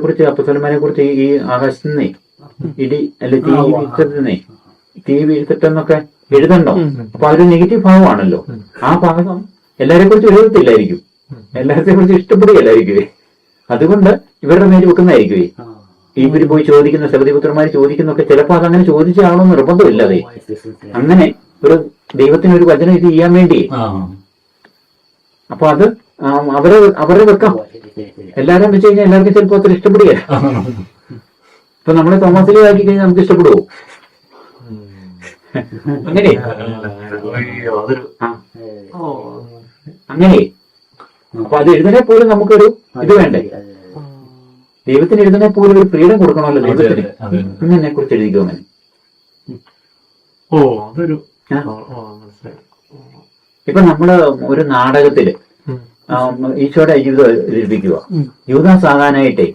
കുറിച്ച് അപ്പസ്തലന്മാരെ കുറിച്ച് ഈ ആകാശത്തു നിന്നേ ഇടി അല്ലെ തീ വീഴ്ത്തിട്ടെന്നൊക്കെ എഴുതണ്ടോ? അപ്പൊ അതൊരു നെഗറ്റീവ് ഭാവമാണല്ലോ. ആ ഭാഗം എല്ലാരെ കുറിച്ച് എഴുതത്തില്ലായിരിക്കും, എല്ലാരെ കുറിച്ച് ഇഷ്ടപ്പെടുകയല്ലായിരിക്കും. അതുകൊണ്ട് ഇവരുടെ മേൽ വെക്കുന്നതായിരിക്കും. ഇവര് പോയി ചോദിക്കുന്ന സബദിപുത്രന്മാർ ചോദിക്കുന്നൊക്കെ ചിലപ്പോൾ അതങ്ങനെ ചോദിച്ചാണോ നിർബന്ധമില്ലാതെ അങ്ങനെ ഒരു ദൈവത്തിനൊരു വചനം ഇത് ചെയ്യാൻ വേണ്ടി. അപ്പൊ അത് അവരെ വെക്കാം. എല്ലാരും വെച്ച് കഴിഞ്ഞാൽ എല്ലാവർക്കും ചിലപ്പോൾ അത്ര ഇഷ്ടപ്പെടുകയല്ല. ഇപ്പൊ നമ്മളെ തോമസിലെ ആക്കി കഴിഞ്ഞാൽ നമുക്ക് ഇഷ്ടപ്പെടുവോ? അങ്ങനെ അങ്ങനെ അപ്പൊ അത് എഴുതണേ പോലും നമുക്കൊരു ഇത് വേണ്ടേ? ദൈവത്തിന് എഴുതണേ പോലും ഒരു ഫ്രീഡം കൊടുക്കണമല്ലോ ദൈവത്തിന്. അങ്ങനെ കുറിച്ച് എഴുതിക്കോ അങ്ങനെ. ഇപ്പൊ നമ്മള് ഒരു നാടകത്തില് ഈശോയുടെ ജീവിതം എഴുതിക്കുക. യൂദാസ് ആകാനായിട്ടേ